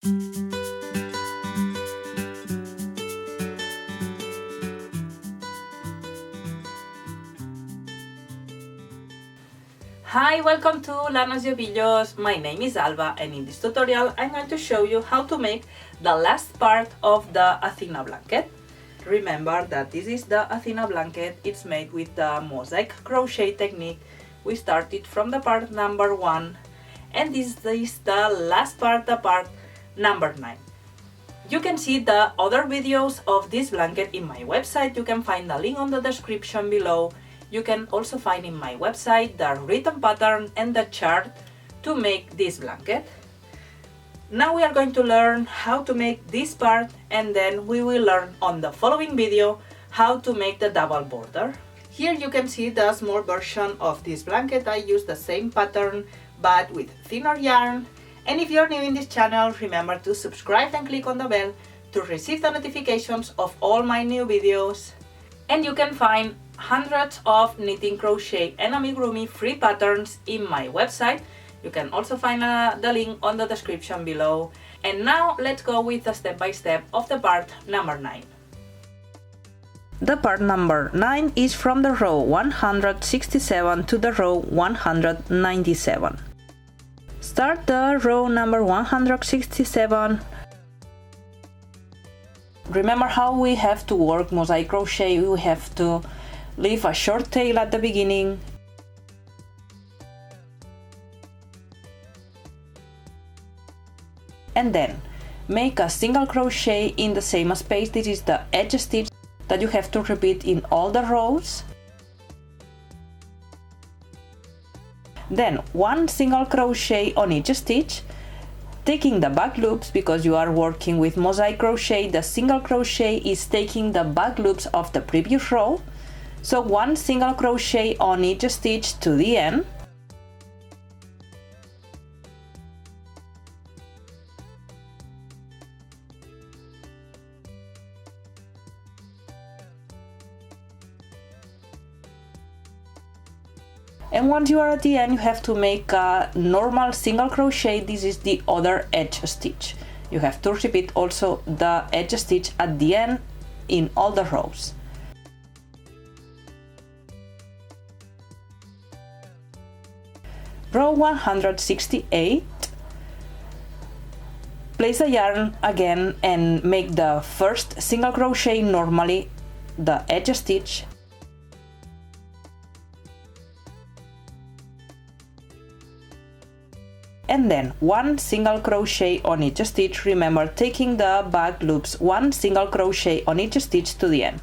Hi, welcome to Lanas y Ovillos. My name is Alba, and in this tutorial I'm going to show you how to make the last part of the ATHENA blanket. Remember that this is the ATHENA blanket. It's made with the Mosaic Crochet technique. We started from the part number 1, and this is the last part, the part number 9. You can see the other videos of this blanket in my website. You can find the link on the description below. You can also find in my website the written pattern and the chart to make this blanket. Now we are going to learn how to make this part, and then we will learn on the following video how to make the double border. Here you can see the small version of this blanket. I use the same pattern but with thinner yarn. And if you're new in this channel, remember to subscribe and click on the bell to receive the notifications of all my new videos. And you can find hundreds of knitting, crochet and amigurumi free patterns in my website. You can also find the link on the description below. And now let's go with the step-by-step of the part number 9. The part number 9 is from the row 167 to the row 197. Start the row number 167. Remember how we have to work mosaic crochet. We have to leave a short tail at the beginning, and then make a single crochet in the same space. This is the edge stitch that you have to repeat in all the rows. Then one single crochet on each stitch, taking the back loops. Because you are working with mosaic crochet, the single crochet is taking the back loops of the previous row. So one single crochet on each stitch to the end. And once you are at the end, you have to make a normal single crochet. This is the other edge stitch. You have to repeat also the edge stitch at the end in all the rows. Row 168, place the yarn again and make the first single crochet normally, the edge stitch, and then one single crochet on each stitch. Remember, taking the back loops, one single crochet on each stitch to the end.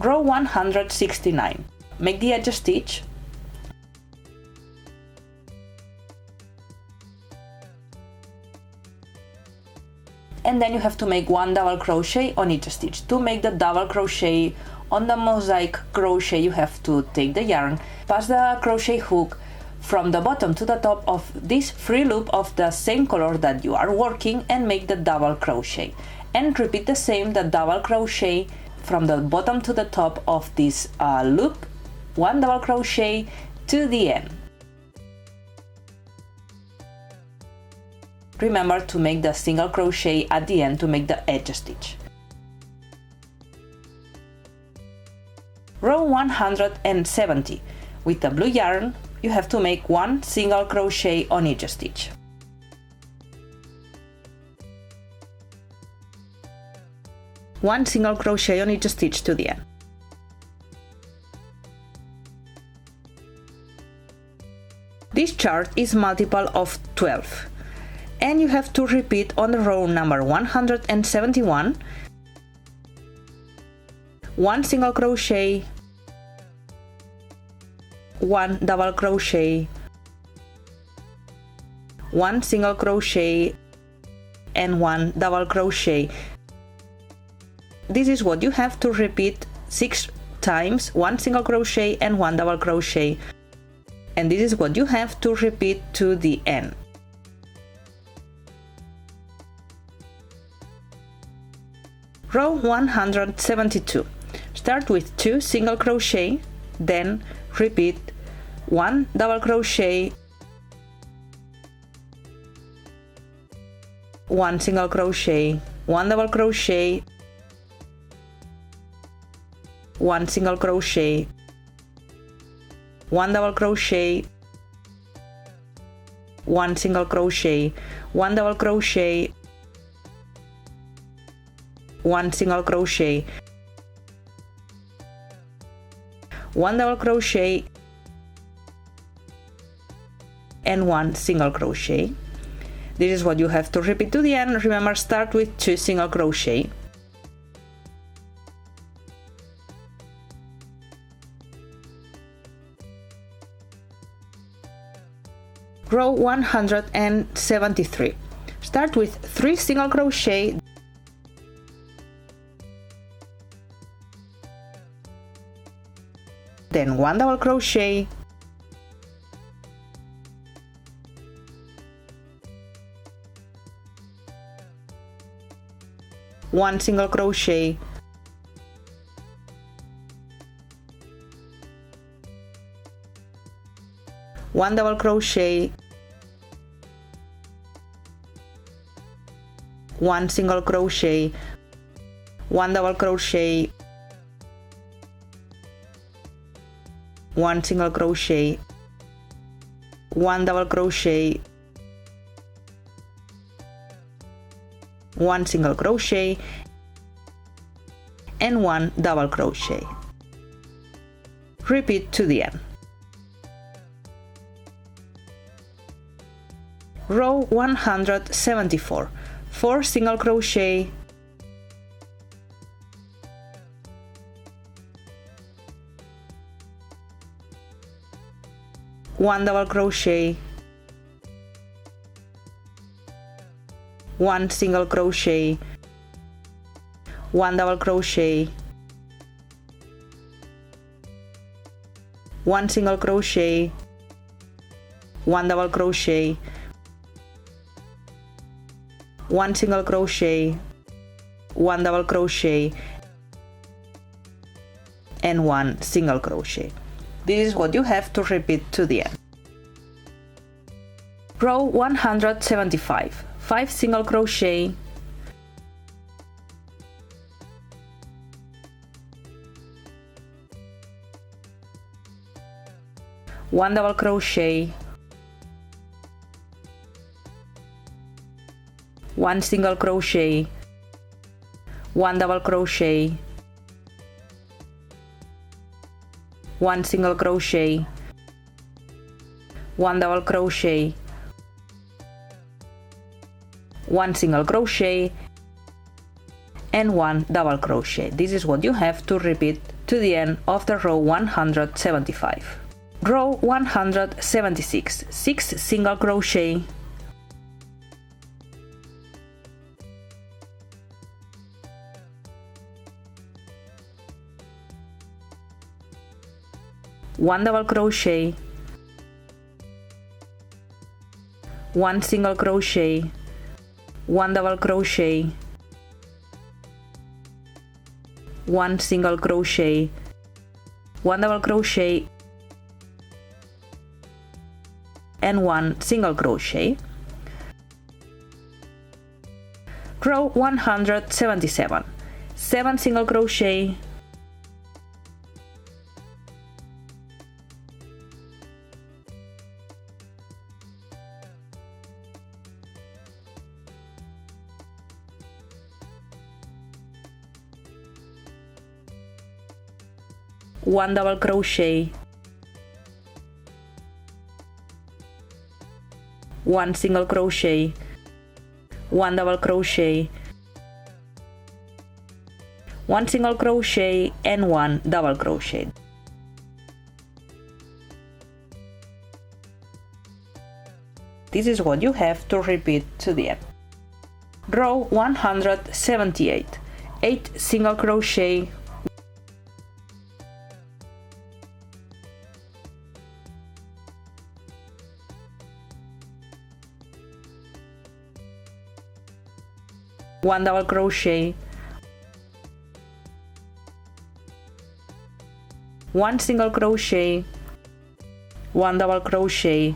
Row 169, make the edge stitch, and then you have to make one double crochet on each stitch. To make the double crochet on the mosaic crochet, you have to take the yarn, pass the crochet hook from the bottom to the top of this free loop of the same color that you are working, and make the double crochet, and repeat the same, the double crochet from the bottom to the top of this loop, one double crochet to the end. Remember to make the single crochet at the end to make the edge stitch. Row 170, with the blue yarn, you have to make one single crochet on each stitch. One single crochet on each stitch to the end. This chart is multiple of 12, and you have to repeat on the row number 171, one single crochet, one double crochet, one single crochet and one double crochet. This is what you have to repeat 6 times, 1 single crochet and 1 double crochet, and this is what you have to repeat to the end. Row 172. Start with 2 single crochet, then repeat 1 double crochet, 1 single crochet, 1 double crochet, 1 single crochet, 1 double crochet, 1 single crochet, 1 double crochet, 1 single crochet, 1 double crochet, and 1 single crochet. This is what you have to repeat to the end. Remember, start with 2 single crochet. Row 173. Start with 3 single crochet, then 1 double crochet, 1 single crochet, 1 double crochet, 1 single crochet, 1 double crochet, 1 single crochet, 1 double crochet, 1 single crochet, and 1 double crochet. Repeat to the end. Row 174. 4 single crochet, 1 double crochet, 1 single crochet, 1 double crochet, 1 single crochet, 1 double crochet, 1 single crochet, 1 double crochet, and 1 single crochet. This is what you have to repeat to the end. Row 175. 5 single crochet, 1 double crochet, 1 single crochet, 1 double crochet, 1 single crochet, 1 double crochet, 1 single crochet, and 1 double crochet. This is what you have to repeat to the end of the row 175. Row 176. 6 single crochet, 1 double crochet, 1 single crochet, 1 double crochet, 1 single crochet, 1 double crochet, and 1 single crochet. Row 177. 7 single crochet, 1 double crochet, 1 single crochet, 1 double crochet, 1 single crochet, and 1 double crochet. This is what you have to repeat to the end. Row 178. 8 single crochet, 1 double crochet, 1 single crochet, 1 double crochet,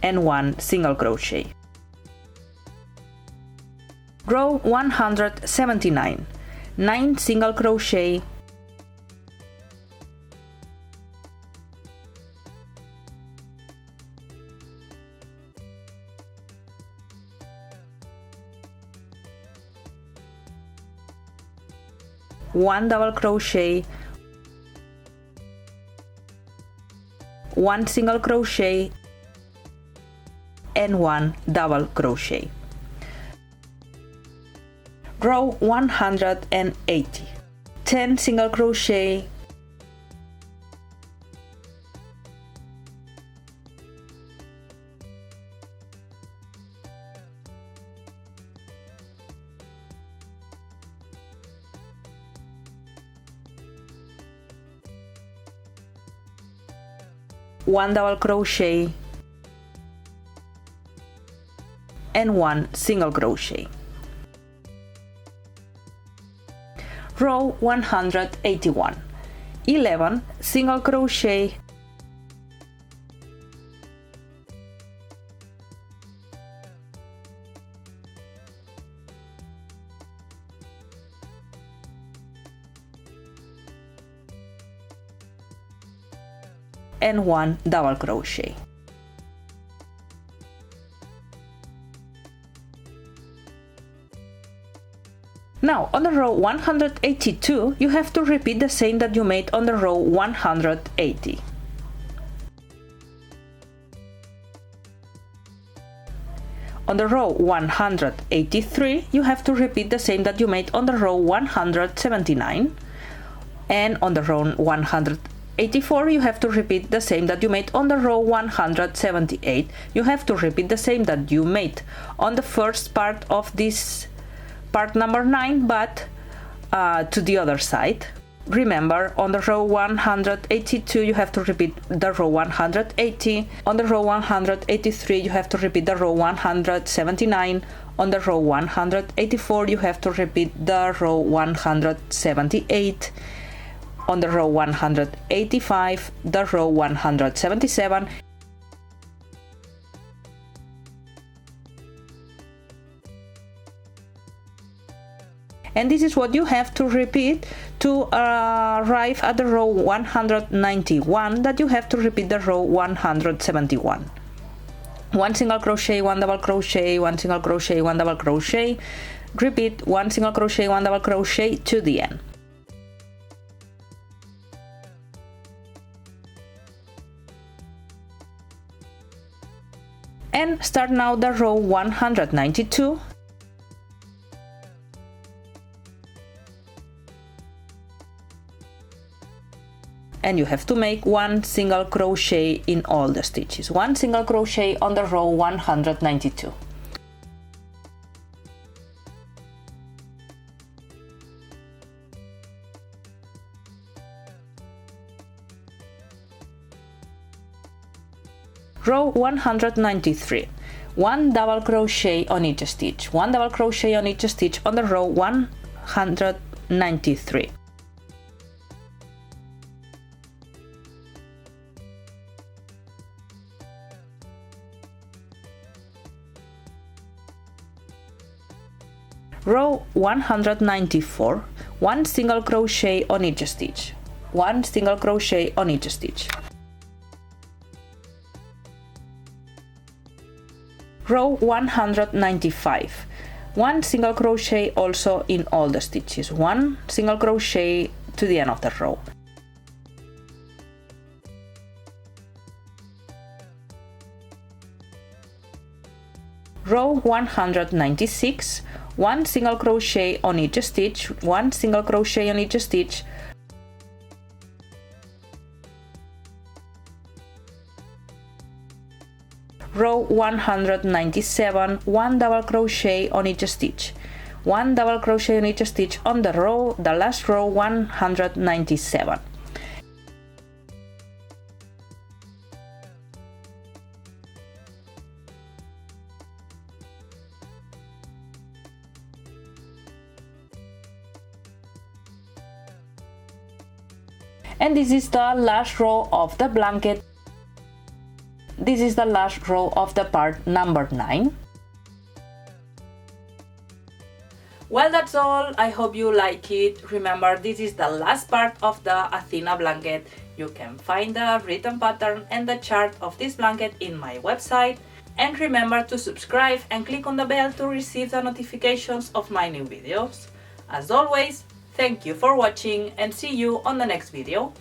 and 1 single crochet. Row 179, 9 single crochet, 1 double crochet, 1 single crochet, and 1 double crochet. Row 180, 10 single crochet, 1 double crochet, and 1 single crochet. Row 181, 11 single crochet, 1 double crochet. Now on the row 182 you have to repeat the same that you made on the row 180. On the row 183 you have to repeat the same that you made on the row 179, and on the row 184 you have to repeat the same that you made on the row 178. You have to repeat the same that you made on the first part of this part number 9, but to the other side. Remember, on the row 182 you have to repeat the row 180, on the row 183 you have to repeat the row 179, on the row 184 you have to repeat the row 178, on the row 185 the row 177, and this is what you have to repeat to arrive at the row 191, that you have to repeat the row 171. 1 single crochet, 1 double crochet, 1 single crochet, 1 double crochet, repeat 1 single crochet, 1 double crochet to the end. And start now the row 192. And you have to make 1 single crochet in all the stitches. 1 single crochet on the row 192. Row 193. 1 double crochet on each stitch. 1 double crochet on each stitch on the row 193. Row 194, 1 single crochet on each stitch, 1 single crochet on each stitch. Row 195, 1 single crochet also in all the stitches, 1 single crochet to the end of the row. Row 196, 1 single crochet on each stitch, 1 single crochet on each stitch. Row 197, 1 double crochet on each stitch, 1 double crochet in each stitch on the last row 197. And this is the last row of the blanket. This is the last row of the part number 9. Well, that's all. I hope you like it. Remember, this is the last part of the ATHENA blanket. You can find the written pattern and the chart of this blanket in my website. And remember to subscribe and click on the bell to receive the notifications of my new videos. As always, thank you for watching and see you on the next video.